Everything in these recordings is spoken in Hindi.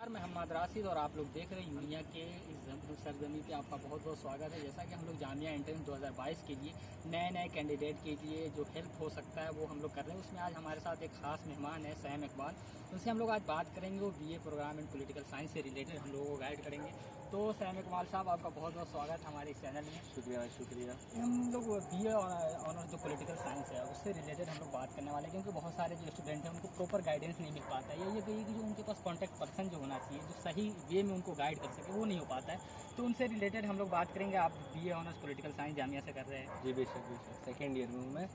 मैं मोहम्मद राशिद और आप लोग देख रहे हैं यूनिया के इस सरजमी पे आपका बहुत बहुत स्वागत है। जैसा कि हम लोग जामिया एंट्रेंस 2022 के लिए नए कैंडिडेट के लिए जो हेल्प हो सकता है वो हम लोग कर रहे हैं। उसमें आज हमारे साथ एक खास मेहमान है सैम इकबाल। उनसे हम लोग आज बात करेंगे। वो BA programme in political science से रिलेटेड हम लोगों को गाइड करेंगे। तो सैम इकबाल साहब, आपका बहुत बहुत स्वागत है हमारे इस चैनल में। शुक्रिया। हम लोग बीए ऑनर्स जो पॉलिटिकल साइंस है उससे रिलेटेड हम लोग बात करने वाले हैं, क्योंकि बहुत सारे जो स्टूडेंट हैं उनको प्रॉपर गाइडेंस नहीं मिल पाता है। ये कहिए कि जो उनके पास कॉन्टैक्ट पर्सन जो होना चाहिए, जो सही वे में उनको गाइड कर सके, वो नहीं हो पाता है। तो उनसे रिलेटेड हम लोग बात करेंगे। आप BA honours political science Jamia से कर रहे हैं। जी बेशक सेकेंड ईयर में हूँ मैं।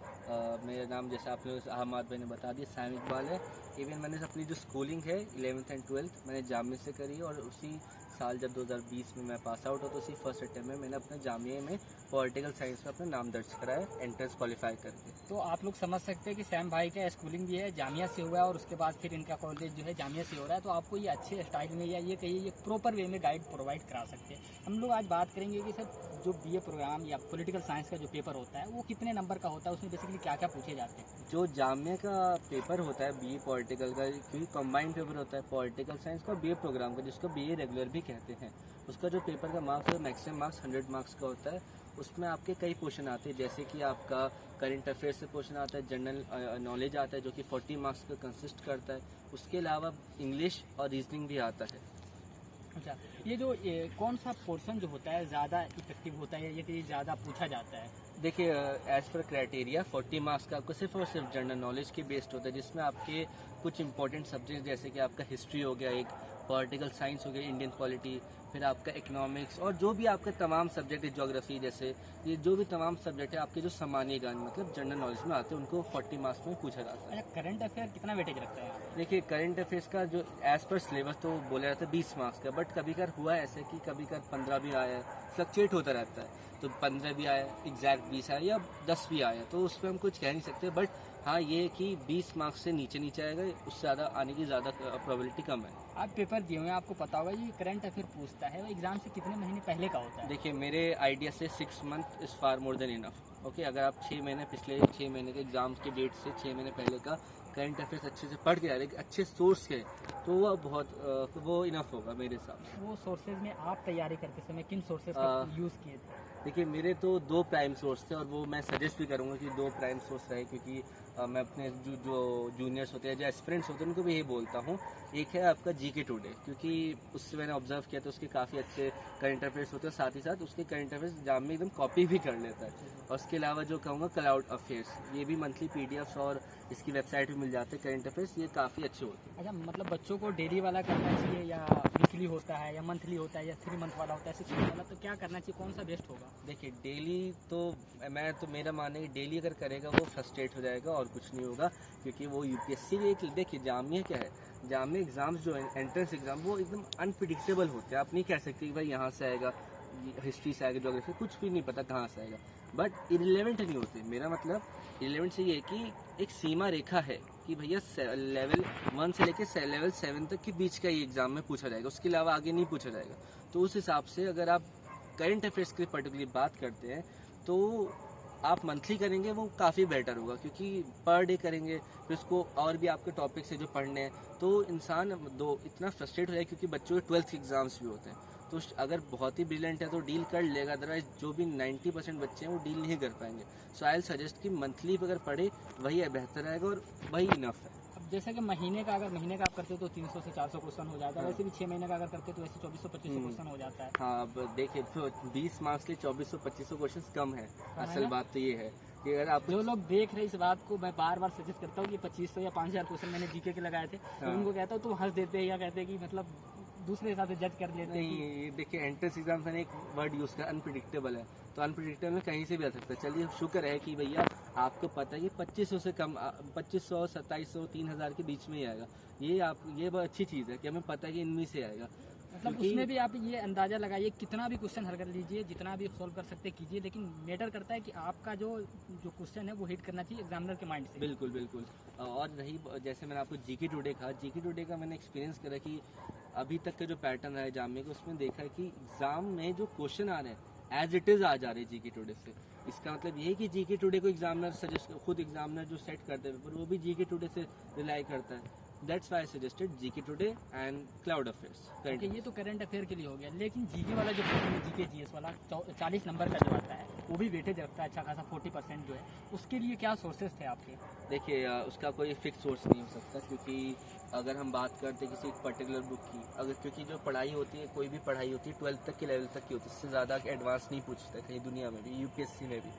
मेरा नाम जैसे आपने अहमद भाई ने बता दिया, सैम इकबाल है। इवन मैंने अपनी जो स्कूलिंग है 11th एंड 12th मैंने जामिया से करी है, और उसी साल जब 2020 में मैं पास आउट हुआ तो उसी फर्स्ट अटेम्प्ट में मैंने अपने जामिया में पॉलिटिकल साइंस में अपना नाम दर्ज कराया एंट्रेंस क्वालिफाई करके। तो आप लोग समझ सकते हैं कि सैम भाई का स्कूलिंग भी है जामिया से हुआ है, और उसके बाद फिर इनका कॉलेज जो है जामिया से हो रहा है। तो आपको ये अच्छे स्टाइल में या ये कहिए ये प्रॉपर वे में गाइड प्रोवाइड करा सकते हैं। हम लोग आज बात करेंगे कि सर जो बीए प्रोग्राम या पॉलिटिकल साइंस का जो पेपर होता है वो कितने नंबर का होता है, उसमें बेसिकली क्या क्या पूछे जाते हैं। जो जामिया का पेपर होता है बीए पॉलिटिकल का, क्योंकि कंबाइंड पेपर होता है पॉलिटिकल साइंस का बीए प्रोग्राम का, जिसको बीए रेगुलर भी कहते हैं। उसका जो पेपर का मार्क्स है मैक्सिमम मार्क्स 100 मार्क्स का होता है। उसमें आपके कई क्वेश्चन आते हैं, जैसे कि आपका करंट अफेयर्स से क्वेश्चन आता है, जनरल नॉलेज आता है जो कि 40 मार्क्स का कंसिस्ट करता है। उसके अलावा इंग्लिश और रीजनिंग भी आता है। अच्छा, ये जो कौन सा पोर्शन जो होता है ज़्यादा इफेक्टिव होता है, ये कि ज़्यादा पूछा जाता है। देखिए, एज पर क्राइटेरिया 40 मार्क्स का आपको सिर्फ और सिर्फ जनरल नॉलेज के बेस्ड होता है, जिसमें आपके कुछ इंपॉर्टेंट सब्जेक्ट जैसे कि आपका हिस्ट्री हो गया, एक पॉलिटिकल साइंस हो गया, इंडियन पॉलिटी, फिर आपका इकोनॉमिक्स, और जो भी आपके तमाम सब्जेक्ट है, ज्योग्राफी, जैसे ये जो भी तमाम सब्जेक्ट है आपके जो सामान्य ज्ञान मतलब जनरल नॉलेज में आते हैं, उनको 40 मार्क्स में पूछा जाता है। अच्छा, करंट अफेयर कितना वेटेज रखता है आप? देखिए, करंट अफेयर्स का जो एज पर सिलेबस तो बोला जाता है 20 मार्क्स का, बट कभी कभार हुआ ऐसे कि कभी कभार 15 भी आया है, फ्लक्चुएट होता रहता है। तो 15 भी आया, एग्जैक्ट 20 आया या 10 भी आया, तो उस पर हम कुछ कह नहीं सकते। बट हाँ, ये कि 20 मार्क्स से नीचे आएगा, उससे ज़्यादा आने की ज़्यादा प्रोबेबिलिटी कम है। आप पेपर दिए हुए हैं, आपको पता होगा ये करंट अफेयर पूछता है, वो एग्जाम से कितने महीने पहले का होता है? देखिए, मेरे आइडिया से 6 month is far more than enough. Okay, अगर आप 6 महीने पिछले 6 महीने के एग्जाम्स के डेट से 6 महीने पहले का करंट अफेयर्स अच्छे से पढ़ के आ रहे, अच्छे सोर्स के, तो वह बहुत वो इनफ होगा मेरे हिसाब से। वो सोर्सेज में आप तैयारी करते समय किन सोर्सेज का यूज़ किए थे? देखिए, मेरे तो 2 प्राइम सोर्स थे, और वो मैं सजेस्ट भी करूँगा कि 2 प्राइम सोर्स रहे, क्योंकि मैं अपने जो जूनियर्स होते हैं, जो एस्पिरेंट्स होते हैं, उनको भी यही बोलता हूँ। एक है आपका जीके टुडे, क्योंकि उससे मैंने ऑब्जर्व किया तो उसके काफ़ी अच्छे करंट अफेयर्स होते हैं, साथ ही साथ उसके करंट अफेयर्स एग्जाम में एकदम कॉपी भी कर लेता है। और उसके अलावा जो कहूँगा क्लाउड अफेयर्स, ये भी मंथली पीडीएफ्स और इसकी वेबसाइट भी मिल जाते हैं करंट अफेयर्स, ये काफ़ी अच्छे होते हैं। अच्छा, मतलब बच्चों को डेली वाला करना चाहिए या वीकली होता है या मंथली होता है या 3 मंथ वाला होता है, 6 मंथ वाला, तो क्या करना चाहिए, कौन सा बेस्ट होगा? देखिए, डेली तो मेरा मानना है कि डेली अगर करेगा वो फ्रस्ट्रेट हो जाएगा और कुछ नहीं होगा, क्योंकि वो यूपीएससी भी एक, देखिए जामिया क्या है, जामिया एग्जाम्स जो है एंट्रेंस एग्जाम, वो एकदम अनप्रिडिक्टेबल होते हैं। आप नहीं कह सकते कि भाई यहाँ से आएगा, हिस्ट्री से आएगा, ज्योग्राफी, कुछ भी नहीं पता कहाँ से आएगा। बट इरिलेवेंट नहीं होते। मेरा मतलब इरिलेवेंट से ये है कि एक सीमा रेखा है कि भैया लेवल 1 से लेकर लेवल 7 तक के बीच का ये एग्जाम में पूछा जाएगा, उसके अलावा आगे नहीं पूछा जाएगा। तो उस हिसाब से अगर आप करंट अफेयर्स की पर्टिकुलरली बात करते हैं तो आप मंथली करेंगे वो काफ़ी बेटर होगा, क्योंकि पर डे करेंगे फिर उसको और भी आपके टॉपिक से जो पढ़ने हैं, तो इंसान इतना फ्रस्ट्रेट हो जाए, क्योंकि बच्चों के 12th के एग्जाम्स भी होते हैं। तो अगर बहुत ही ब्रिलियंट है तो डील कर लेगा, अदरवाइज जो भी 90% बच्चे हैं वो डील नहीं कर पाएंगे। सो आई विल सजेस्ट कि मंथली अगर पढ़े वही बेहतर रहेगा और वही इनफ है। अब जैसे कि महीने का आप करते हो तो 300 से 400 क्वेश्चन हो जाता है। वैसे भी 6 महीने का अगर करते हो तो वैसे 2400-2500 क्वेश्चन हो जाता है। हाँ, अब देखिए, 20 मार्क्स के 2400-2500 क्वेश्चन कम है। असल बात तो ये है कि अगर आप जो लोग देख रहे इस बात को, मैं बार बार सजेस्ट करता हूँ कि 2500 या 5000 क्वेश्चन मैंने जीके के लगाए थे, तो उनको कहता हूँ तो हंस देते हैं या कहते हैं कि मतलब दूसरे हिसाब से जज कर लेते हैं। नहीं, देखिए, एंट्रेंस एग्जाम मैंने एक वर्ड यूज़ किया, अनप्रिडिक्टेबल है। तो अनप्रिडिक्टेबल में कहीं से भी आ सकता है। चलिए, शुक्र है कि भैया आपको पता है कि 2500 से कम, 2500, 2700, 3000 के बीच में ही आएगा। ये बहुत अच्छी चीज़ है कि हमें पता है कि इनमें से आएगा। मतलब उसमें भी आप ये अंदाजा लगाइए, कितना भी क्वेश्चन हल कर लीजिए, जितना भी सॉल्व कर सकते कीजिए, लेकिन मैटर करता है कि आपका जो क्वेश्चन है वो हिट करना चाहिए एग्जामिनर के माइंड से। बिल्कुल। और रही, जैसे मैंने आपको जीके टुडे कहा, जीके टुडे का मैंने एक्सपीरियंस करा कि अभी तक का जो पैटर्न है जामिया का, उसमें देखा है कि एग्जाम में जो क्वेश्चन आ रहे हैं एज इट इज़ आ जा रहे हैं जीके टुडे से। इसका मतलब ये है कि जीके टुडे को एग्जामिनर सजेस्ट, खुद एग्जामिनर जो सेट करते हैं पेपर, वो भी जीके टुडे से रिलाई करता है। That's why I suggested GK today and cloud affairs. Okay, ये तो करंट अफेयर के लिए हो गया, लेकिन जीके वाला जो जीके जीएस वाला 40 नंबर का जो आता है वो भी वेटेज रखता है अच्छा खासा 40% जो है, उसके लिए क्या सोर्सेज थे आपके? देखिए उसका कोई फिक्स सोर्स नहीं हो सकता, क्योंकि अगर हम बात करते किसी एक पर्टिकुलर बुक की, अगर क्योंकि जो पढ़ाई होती है, कोई भी पढ़ाई होती है 12th तक के लेवल तक की होती है, इससे ज़्यादा एडवांस नहीं पूछता कहीं दुनिया में भी, यूपीएससी में भी।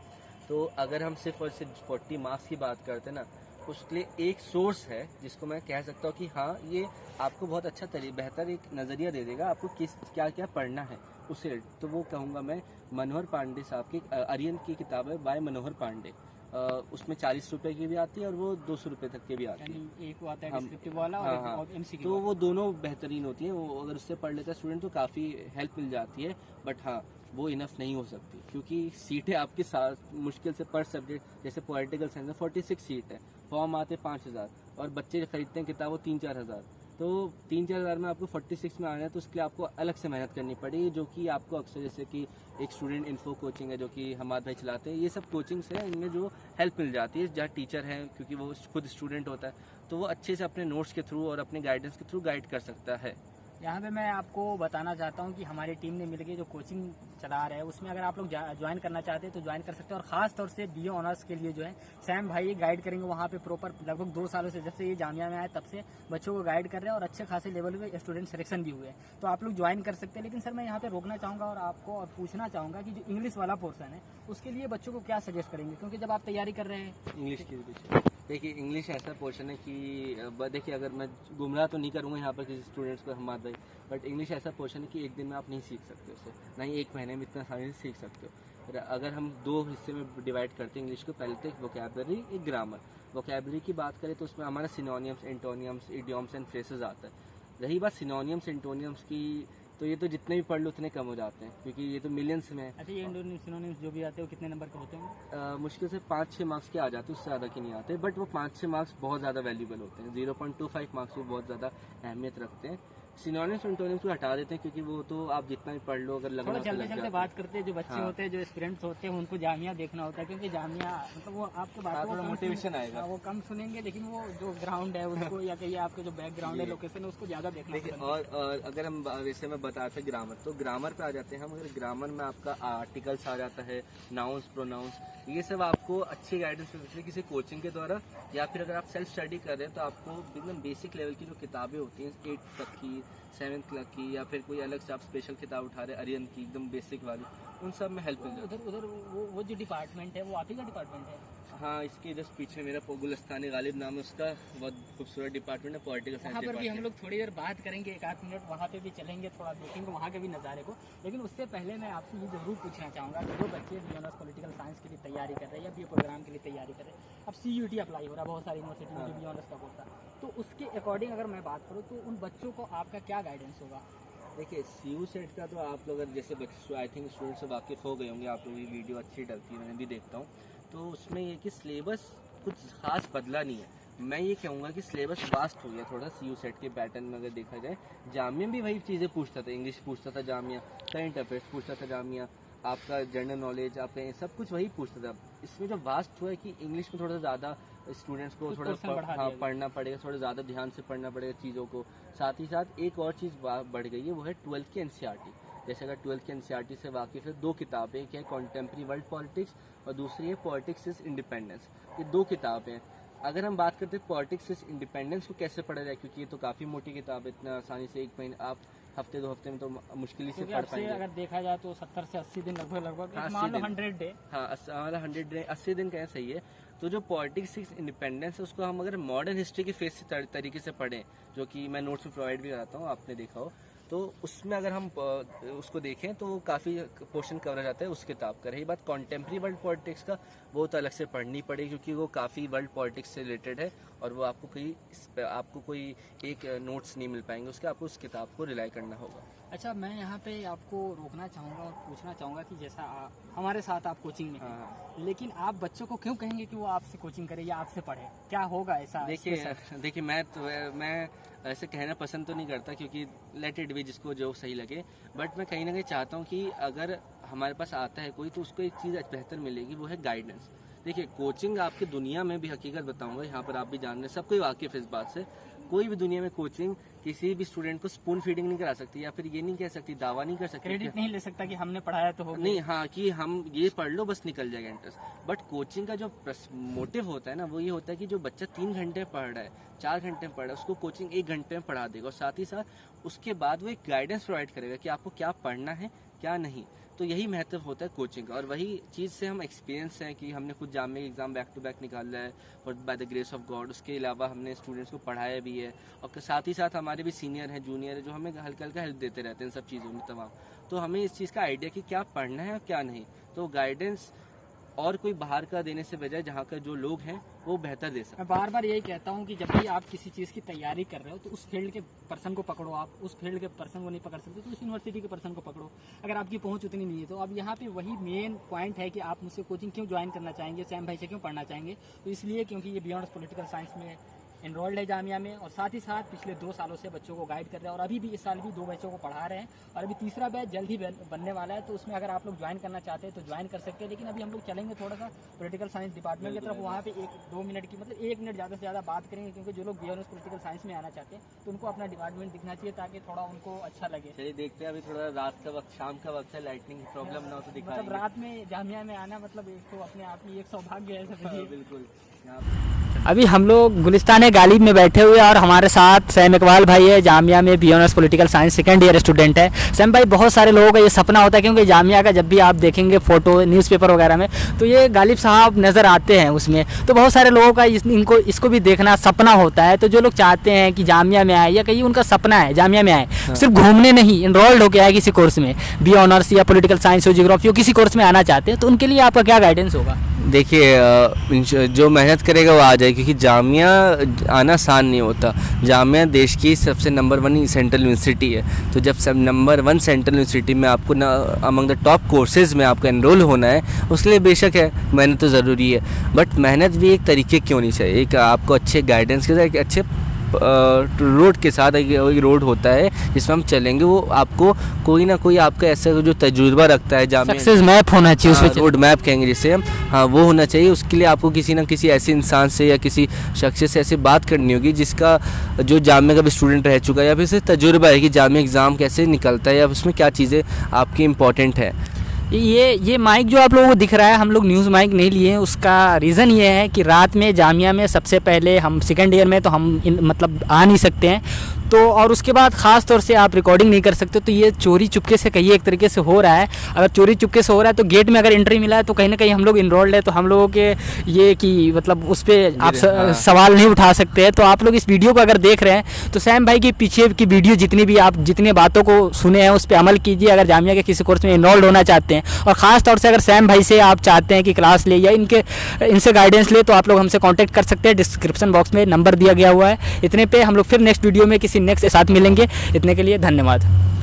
तो अगर हम सिर्फ और सिर्फ 40 मार्क्स की बात करते हैं ना, उसके लिए एक सोर्स है जिसको मैं कह सकता हूँ कि हाँ ये आपको बहुत अच्छा बेहतर एक नज़रिया दे देगा आपको किस क्या क्या पढ़ना है उसे। तो वो कहूँगा मैं मनोहर पांडे साहब की आर्यन की किताब है बाय मनोहर पांडे। उसमें 40 रुपए की भी आती है और वो 200 रुपए तक की भी आती है। यानी एक वो आता है डिस्क्रिप्टिव वाला और एक एमसीक्यू तो वो दोनों बेहतरीन होती है, वो अगर उससे पढ़ लेता है स्टूडेंट तो काफ़ी हेल्प मिल जाती है। बट हाँ वो इनफ नहीं हो सकती, क्योंकि सीटें आपके साथ मुश्किल से पर सब्जेक्ट, जैसे पॉलिटिकल साइंस में 46 सीट है, फॉर्म आते 5000 और बच्चे खरीदते हैं किताब वो 3-4 हज़ार। तो 3-4 हज़ार में आपको 46 में आना है, तो उसके लिए आपको अलग से मेहनत करनी पड़ेगी, जो कि आपको अक्सर जैसे कि एक स्टूडेंट इन्फो कोचिंग है जो कि हमारे भाई चलाते हैं, ये सब कोचिंग्स हैं इनमें जो हेल्प मिल जाती है, जहाँ टीचर हैं क्योंकि वो खुद स्टूडेंट होता है, तो वो अच्छे से अपने नोट्स के थ्रू और अपने गाइडेंस के थ्रू गाइड कर सकता है। यहाँ पे मैं आपको बताना चाहता हूँ कि हमारी टीम ने मिलकर जो कोचिंग चला रहे हैं उसमें अगर आप लोग ज्वाइन करना चाहते हैं तो ज्वाइन कर सकते हैं। और खास तौर से बीए ऑनर्स के लिए जो है सैम भाई गाइड करेंगे वहाँ पे प्रॉपर। लगभग 2 सालों से जब से ये जामिया में आए तब से बच्चों को गाइड कर रहे हैं और अच्छे खासे लेवल पे स्टूडेंट सिलेक्शन भी हुए हैं, तो आप लोग ज्वाइन कर सकते हैं। लेकिन सर मैं यहाँ पे रोकना चाहूँगा और आपको और पूछना चाहूँगा कि जो इंग्लिश वाला पोर्सन है उसके लिए बच्चों को क्या सजेस्ट करेंगे, क्योंकि जब आप तैयारी कर रहे हैं इंग्लिश की विषय, देखिए इंग्लिश ऐसा पोर्शन है कि देखिए अगर मैं गुमराह तो नहीं करूँगा यहाँ पर किसी स्टूडेंट्स को हमारे भाई, बट इंग्लिश ऐसा पोर्शन है कि एक दिन में आप नहीं सीख सकते उसे, ना ही 1 महीने में इतना आसानी से सीख सकते हो। अगर हम 2 हिस्से में डिवाइड करते हैं इंग्लिश को, पहले तो एक वोकैबलरी एक ग्रामर। वोकैबलरी की बात करें तो उसमें हमारा synonyms, antonyms, idioms and phrases आता है। रही बात सिनोनियम्स एंटोनियम्स की, तो ये तो जितने भी पढ़ लो उतने कम हो जाते हैं, क्योंकि ये तो मिलियंस में है। अच्छा, ये सिनोनिम्स जो भी आते हैं वो कितने नंबर के होते हैं? मुश्किल से 5-6 मार्क्स के आ जाते हैं, उससे ज़्यादा के नहीं आते, बट वो 5-6 मार्क्स बहुत ज़्यादा वैल्यूबल होते हैं। 0.25 मार्क्स भी बहुत ज़्यादा अहमियत रखते हैं। सिनोनिम्स एंटोनिम्स को हटा देते हैं, क्योंकि वो तो आप जितना भी पढ़ लो अगर लगना थोड़ा चलते बात करते हैं। जो बच्चे होते हैं, जो स्टूडेंट्स होते हैं, उनको जामिया देखना होता है, क्योंकि जामिया मतलब वो आपके बात थोड़ा मोटिवेशन आएगा, वो कम सुनेंगे, लेकिन वो जो ग्राउंड है उसको या कहिए आपके जो बैकग्राउंड है, लोकेशन है, उसको ज़्यादा देखना होगा। और अगर हम वैसे में बताते ग्रामर, तो ग्रामर पे आ जाते हैं हम। अगर ग्रामर में आपका आर्टिकल्स आ जाता है, नाउंस, प्रोनाउंस, ये सब आपको अच्छी गाइडेंस मिलती है किसी कोचिंग के द्वारा, या फिर अगर आप सेल्फ स्टडी कर रहे हैं तो आपको एकदम बेसिक लेवल की जो किताबें होती हैं 8th तक की, 7th तक की, या फिर कोई अलग से आप स्पेशल किताब उठा रहे हैं आर्यन की एकदम बेसिक वाली, उन सब में हेल्प मिल जाती है। उधर वो जो डिपार्टमेंट है वो आप ही का डिपार्टमेंट है? हाँ, इसके जस्ट पीछे मेरा गुलस्तान गालिब नाम है उसका, बहुत खूबसूरत डिपार्टमेंट है, पॉलिटिकल साइंस वहाँ पर भी हम डिपार्टमेंट। लोग थोड़ी देर बात करेंगे, 1-8 मिनट वहाँ पे भी चलेंगे, थोड़ा देखेंगे वहाँ के भी नज़ारे को। लेकिन उससे पहले मैं आपसे ये जरूर पूछना चाहूँगा कि जो बच्चे बी ऑनर्स पॉलिटिकल साइंस के लिए तैयारी कर रहे हैं या बी प्रोग्राम के लिए तैयारी कर रहे हैं, अब CUT अप्लाई हो रहा है बहुत सारी यूनिवर्सिटी में जो बी ऑनर्स का कोर्स था, तो उसके अकॉर्डिंग अगर मैं बात करूँ तो उन बच्चों को आपका क्या गाइडेंस होगा? देखिए CU सेट का तो आप लोग जैसे बच्चे आई थिंक स्टूडेंट से वाकिफ़ हो गए होंगे, आप लोगों की वीडियो अच्छी डलती है, मैंने भी देखता हूँ, तो उसमें ये कि सिलेबस कुछ खास बदला नहीं है। मैं ये कहूँगा कि सिलेबस वास्ट हो गया थोड़ा CU सेट के पैटर्न में अगर देखा जाए। जामिया भी वही चीज़ें पूछता था, इंग्लिश पूछता था जामिया, करंट अफेयर्स पूछता था जामिया, आपका जनरल नॉलेज, आपका ये सब कुछ वही पूछता था। इसमें जो वास्ट हुआ है कि इंग्लिश में थोड़ा ज़्यादा स्टूडेंट्स को थोड़ा पढ़ना पड़ेगा, थोड़ा ज़्यादा ध्यान से पढ़ना पड़ेगा चीज़ों को। साथ ही साथ एक और चीज़ बढ़ गई है, वो है 12th की NCERT। जैसे अगर 12th की NCERT से वाकिफ़ है, 2 किताबें, एक है कॉन्टेम्प्रेरी वर्ल्ड पॉलिटिक्स और दूसरी है पॉलिटिक्स इज इंडिपेंडेंस। ये 2 किताबें हैं। अगर हम बात करते हैं पॉलिटिक्स इज इंडिपेंडेंस को कैसे पढ़ा जाए, क्योंकि ये तो काफ़ी मोटी किताब है, इतना आसानी से 1 महीने आप हफ्ते 2 हफ्ते में तो मुश्किल ही से पढ़ पाएंगे। अगर देखा जाए तो 70 से 80 दिन लगभग मान लो 100 डे। हाँ, 80 दिन का सही है। तो जो पॉलिटिक्स इंडिपेंडेंस है उसको हम अगर मॉडर्न हिस्ट्री के फेस से तरीके से पढ़ें, जो कि मैं नोट्स में प्रोवाइड भी कराता हूँ, आपने देखा हो, तो उसमें अगर हम उसको देखें तो काफ़ी पोर्शन कवर हो जाता है उस किताब का। रही बात कॉन्टेम्प्रेरी वर्ल्ड पॉलिटिक्स का, वो तो अलग से पढ़नी पड़ेगी, क्योंकि वो काफ़ी वर्ल्ड पॉलिटिक्स से रिलेटेड है और वो आपको कोई एक नोट्स नहीं मिल पाएंगे उसके, आपको उस किताब को रिलाई करना होगा। अच्छा, मैं यहाँ पे आपको रोकना चाहूँगा और पूछना चाहूँगा कि जैसा हमारे साथ आप कोचिंग में हैं, लेकिन आप बच्चों को क्यों कहेंगे कि वो आपसे कोचिंग करे या आपसे पढ़े? क्या होगा ऐसा? देखिए मैं ऐसे कहना पसंद तो नहीं करता, क्योंकि लेट इट बी, जिसको जो सही लगे, बट मैं कहीं ना कहीं चाहता हूँ कि अगर हमारे पास आता है कोई तो उसको एक चीज़ बेहतर मिलेगी, वो है गाइडेंस। देखिए कोचिंग आपकी दुनिया में भी, हकीकत बताऊंगा, यहाँ पर आप भी जान रहे हैं, सब कोई वाकिफ़ इस बात से, कोई भी दुनिया में कोचिंग किसी भी स्टूडेंट को स्पून फीडिंग नहीं करा सकती, या फिर ये नहीं कह सकती, दावा नहीं कर सकती, क्रेडिट नहीं ले सकता कि हमने पढ़ाया तो हो नहीं, हाँ कि हम ये पढ़ लो बस निकल जाएगा एंट्रेंस। बट कोचिंग का जो मोटिव होता है ना, वो ये होता है कि जो बच्चा 3 घंटे पढ़ रहा है, 4 घंटे में पढ़ रहा है, उसको कोचिंग 1 घंटे में पढ़ा देगा, और साथ ही साथ उसके बाद वो एक गाइडेंस प्रोवाइड करेगा कि आपको क्या पढ़ना है क्या नहीं। तो यही महत्व होता है कोचिंग का, और वही चीज़ से हम एक्सपीरियंस हैं कि हमने खुद Jamia exam back to back निकाला है, और by the grace of God उसके अलावा हमने स्टूडेंट्स को पढ़ाया भी है, और साथ ही साथ हमारे भी सीनियर हैं, जूनियर है, जो हमें हल्का हल्का हेल्प देते रहते हैं इन सब चीज़ों में तमाम। तो हमें इस चीज़ का आइडिया कि क्या पढ़ना है और क्या नहीं, तो गाइडेंस और कोई बाहर का देने से बजाय जहाँ का जो लोग हैं वो बेहतर दे सकते हैं। मैं बार बार यही कहता हूँ कि जब भी आप किसी चीज़ की तैयारी कर रहे हो तो उस फील्ड के पर्सन को पकड़ो। आप उस फील्ड के पर्सन को नहीं पकड़ सकते तो उस यूनिवर्सिटी के पर्सन को पकड़ो, अगर आपकी पहुँच उतनी नहीं है तो। अब यहाँ पे वही मेन पॉइंट है कि आप मुझसे कोचिंग क्यों ज्वाइन करना चाहेंगे, सैम भाई से क्यों पढ़ना चाहेंगे। तो इसलिए क्योंकि ये बियॉन्ड पॉलिटिकल साइंस में एनरोल्ड है जामिया में, और साथ ही साथ पिछले 2 सालों से बच्चों को गाइड कर रहे हैं, और अभी भी इस साल भी 2 बच्चों को पढ़ा रहे हैं, और अभी तीसरा बैच जल्द ही बनने वाला है। तो उसमें अगर आप लोग ज्वाइन करना चाहते हैं तो ज्वाइन कर सकते हैं। लेकिन अभी हम लोग चलेंगे थोड़ा सा पॉलिटिकल साइंस डिपार्टमेंट की तरफ, वहाँ पे 1-2 मिनट की, मतलब 1 मिनट ज़्यादा से ज़्यादा बात करेंगे, क्योंकि जो लोग बियॉन्ड पॉलिटिकल साइंस में आना चाहते हैं तो उनको अपना डिपार्टमेंट दिखना चाहिए ताकि थोड़ा उनको अच्छा लगे। चलिए देखते हैं, अभी थोड़ा रात का वक्त, शाम का वक्त है, लाइटनिंग की प्रॉब्लम ना हो तो दिखाएंगे। मतलब रात में जामिया में आना मतलब एक तो अपने आप में एक सौभाग्य है समझिए। बिल्कुल। अभी हम लोग गुलिस्तान गालिब में बैठे हुए हैं, और हमारे साथ सैम इकबाल भाई है, जामिया में BNS political science second year student है। सैम भाई, बहुत सारे लोगों का ये सपना होता है, क्योंकि जामिया का जब भी आप देखेंगे फ़ोटो न्यूज़पेपर वगैरह में तो ये गालिब साहब नज़र आते हैं उसमें। तो बहुत सारे लोगों का इसको भी देखना सपना होता है। तो जो लोग चाहते हैं कि जामिया में आए, या कहीं उनका सपना है जामिया में आए, सिर्फ घूमने नहीं, इनरोल्ड होकर आए किसी कोर्स में, बी ऑनर्स या पॉलिटिकल साइंस हो, जियोग्राफी हो, किसी कोर्स में आना चाहते हैं, तो उनके लिए आपका क्या गाइडेंस होगा? देखिए, जो मेहनत करेगा वो आ जाए, क्योंकि जामिया आना आसान नहीं होता। जामिया देश की सबसे नंबर 1 सेंट्रल यूनिवर्सिटी है। तो जब सब नंबर 1 सेंट्रल यूनिवर्सिटी में आपको ना अमंग द टॉप कोर्सेज़ में आपका एनरोल होना है, उसके लिए बेशक है मेहनत तो ज़रूरी है, बट मेहनत भी एक तरीके की होनी चाहिए। एक आपको अच्छे गाइडेंस के साथ, एक अच्छे रोड के साथ, एक रोड होता है जिसमें हम चलेंगे, वो आपको कोई ना कोई आपका ऐसा जो तजुर्बा रखता है, जामिया सक्सेस मैप होना चाहिए, उस रोड मैप कहेंगे जिसे हम, हाँ वो होना चाहिए। उसके लिए आपको किसी ना किसी ऐसे इंसान से या किसी शख्स से ऐसे बात करनी होगी जिसका जो जामिया का भी स्टूडेंट रह चुका है, या फिर से तजुर्बा है कि जामिया एग्ज़ाम कैसे निकलता है, या उसमें क्या चीज़ें आपकी इम्पोर्टेंट है। ये माइक जो आप लोगों को दिख रहा है, हम लोग न्यूज़ माइक नहीं लिए हैं। उसका रीज़न ये है कि रात में जामिया में सबसे पहले हम सेकेंड ईयर में तो हम मतलब आ नहीं सकते हैं, तो और उसके बाद ख़ास तौर से आप रिकॉर्डिंग नहीं कर सकते। तो ये चोरी चुपके से कहिए एक तरीके से हो रहा है। अगर चोरी चुपके से हो रहा है तो गेट में अगर एंट्री मिला है तो कहीं ना कहीं हम लोग इनरोल्ड है, तो हम लोगों के ये कि मतलब उस पर आप सवाल नहीं उठा सकते हैं। तो आप लोग इस वीडियो को अगर देख रहे हैं तो सैम भाई की पीछे की वीडियो जितनी भी आप जितने बातों को सुने हैं उस पर अमल कीजिए, अगर जामिया के किसी कोर्स में इनरोल्ड होना चाहते हैं। और ख़ास तौर से अगर सैम भाई से आप चाहते हैं कि क्लास ले या इनसे गाइडेंस ले, तो आप लोग हमसे कांटेक्ट कर सकते हैं। डिस्क्रिप्शन बॉक्स में नंबर दिया गया हुआ है। इतने पे हम लोग फिर नेक्स्ट वीडियो में किसी नेक्स्ट के साथ मिलेंगे। इतने के लिए धन्यवाद।